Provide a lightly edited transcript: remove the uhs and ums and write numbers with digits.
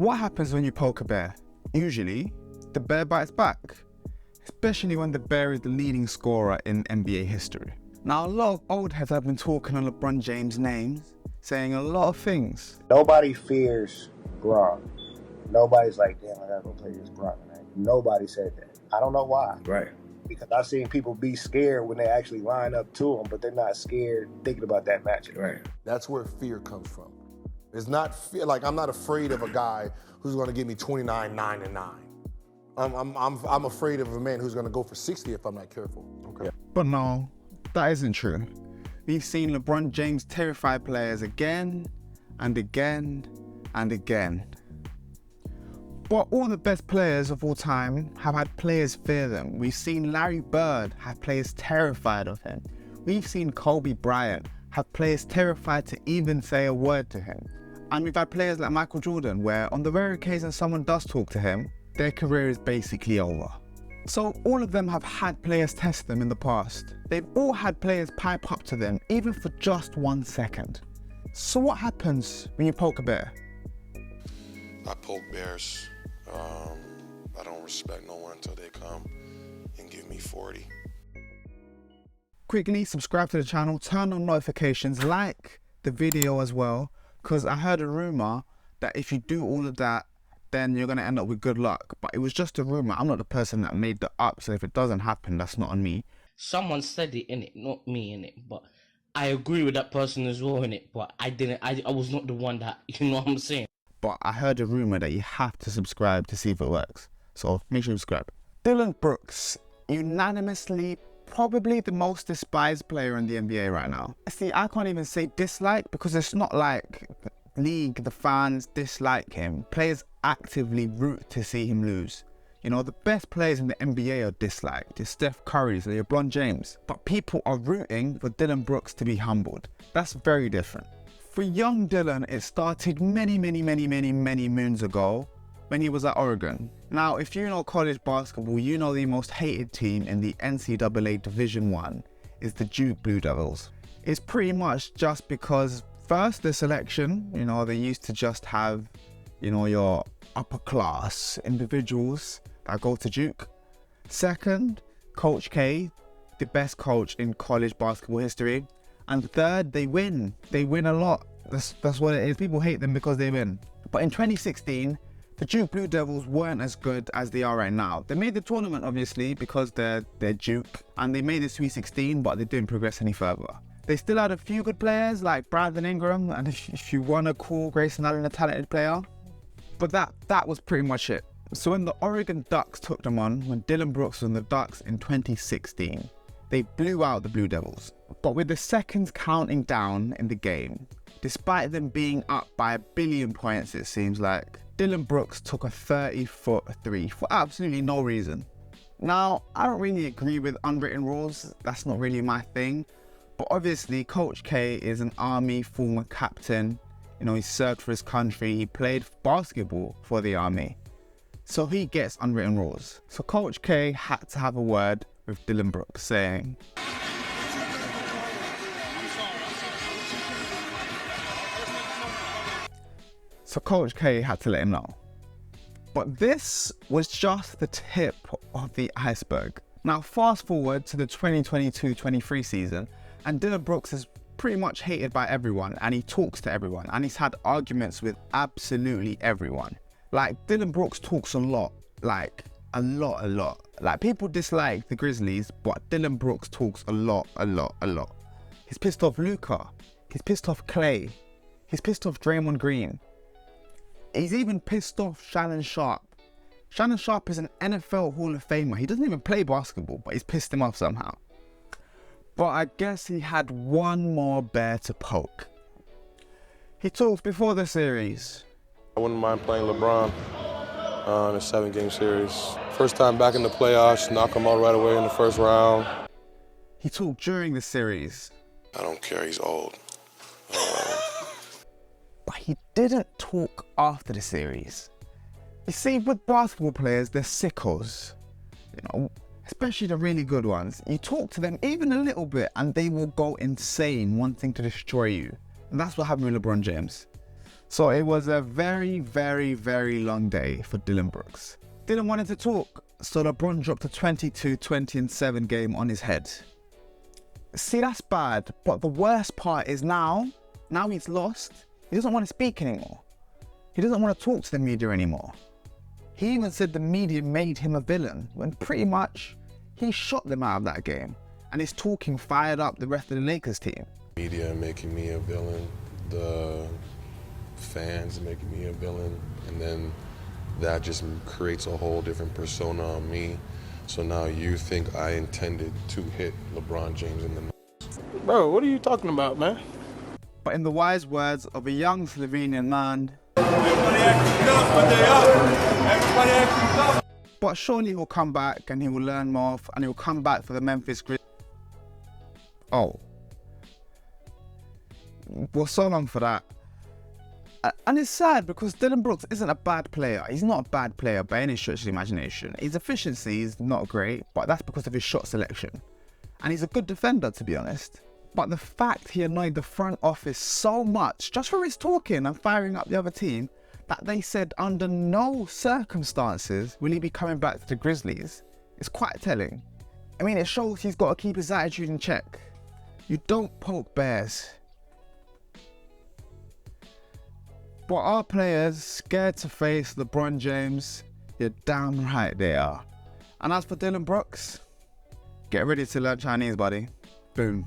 What happens when you poke a bear? Usually, the bear bites back, especially when the bear is the leading scorer in NBA history. Now, a lot of old heads have been talking on LeBron James' names, saying a lot of things. Nobody fears Bron. Nobody's like, damn, I gotta go play this Bron tonight. Nobody said that. I don't know why. Right. Because I've seen people be scared when they actually line up to him, but they're not scared thinking about that matchup. Right. That's where fear comes from. It's not fear, like I'm not afraid of a guy who's gonna give me 29, 9, and 9. I'm afraid of a man who's gonna go for 60 if I'm not careful. Okay. Yeah. But no, that isn't true. We've seen LeBron James terrify players again and again and again. But all the best players of all time have had players fear them. We've seen Larry Bird have players terrified of him. We've seen Kobe Bryant have players terrified to even say a word to him. And we've had players like Michael Jordan, where on the rare occasion someone does talk to him, their career is basically over. So all of them have had players test them in the past. They've all had players pipe up to them, even for just 1 second. So what happens when you poke a bear? I poke bears. I don't respect no one until they come and give me 40. Quickly subscribe to the channel, turn on notifications, like the video as well, because I heard a rumor that if you do all of that, then you're going to end up with good luck. But it was just a rumor. I'm not the person that made that up, so if it doesn't happen, that's not on me. Someone said it, innit, not me, innit, but I agree with that person as well, innit, but I was not the one that, you know what I'm saying? But I heard a rumor that you have to subscribe to see if it works. So make sure you subscribe. Dillon Brooks, unanimously probably the most despised player in the NBA right now. See, I can't even say dislike, because it's not like the league, the fans dislike him. Players actively root to see him lose. You know, the best players in the NBA are disliked. It's Steph Curry, it's LeBron James. But people are rooting for Dillon Brooks to be humbled. That's very different. For young Dillon, it started many moons ago when he was at Oregon. Now, if you know college basketball, you know the most hated team in the NCAA Division I is the Duke Blue Devils. It's pretty much just because, first, the selection, you know, they used to just have, you know, your upper class individuals that go to Duke. Second, Coach K, the best coach in college basketball history. And third, they win. They win a lot. That's what it is. People hate them because they win. But in 2016, the Duke Blue Devils weren't as good as they are right now. They made the tournament, obviously, because they're Duke. And they made the Sweet 16, but they didn't progress any further. They still had a few good players like Brandon Ingram. And if you want to call Grayson Allen a talented player. But that was pretty much it. So when the Oregon Ducks took them on, when Dillon Brooks was on the Ducks in 2016, they blew out the Blue Devils. But with the seconds counting down in the game, despite them being up by 1 billion points, it seems like, Dillon Brooks took a 30-foot three for absolutely no reason. Now, I don't really agree with unwritten rules. That's not really my thing. But obviously, Coach K is an Army former captain. You know, he served for his country. He played basketball for the Army. So he gets unwritten rules. So Coach K had to have a word with Dillon Brooks, saying, so Coach K had to let him know. But this was just the tip of the iceberg. Now fast forward to the 2022-23 season, and Dillon Brooks is pretty much hated by everyone, and he talks to everyone, and he's had arguments with absolutely everyone. Like, Dillon Brooks talks a lot, like a lot. Like, people dislike the Grizzlies, but Dillon Brooks talks a lot. He's pissed off Luka. He's pissed off Clay. He's pissed off Draymond Green. He's even pissed off Shannon Sharp. Shannon Sharp is an NFL Hall of Famer. He doesn't even play basketball, but he's pissed him off somehow. But I guess he had one more bear to poke. He talked before the series. I wouldn't mind playing LeBron in a 7-game series. First time back in the playoffs, knock him out right away in the first round. He talked during the series. I don't care, he's old. But he didn't talk after the series. You see, with basketball players, they're sickos. You know, especially the really good ones. You talk to them even a little bit and they will go insane wanting to destroy you. And that's what happened with LeBron James. So it was a very, very, very long day for Dillon Brooks. Dillon wanted to talk, so LeBron dropped a 22, 20 and 7 game on his head. See, that's bad, but the worst part is now he's lost, he doesn't want to speak anymore. He doesn't want to talk to the media anymore. He even said the media made him a villain, when pretty much he shot them out of that game. And he's talking fired up the rest of the Lakers team. Media making me a villain, the fans making me a villain, and then that just creates a whole different persona on me. So now you think I intended to hit LeBron James in the nuts. Bro, what are you talking about, man? But in the wise words of a young Slovenian man, but surely he'll come back and he will learn more and he'll come back for the Memphis Grizzlies. Oh. Well, so long for that. And it's sad because Dillon Brooks isn't a bad player. He's not a bad player by any stretch of the imagination. His efficiency is not great, but that's because of his shot selection. And he's a good defender, to be honest. But the fact he annoyed the front office so much, just for his talking and firing up the other team, that they said under no circumstances will he be coming back to the Grizzlies, is quite telling. I mean, it shows he's got to keep his attitude in check. You don't poke bears. But our players scared to face LeBron James, you're damn right they are. And as for Dillon Brooks, get ready to learn Chinese, buddy. Boom.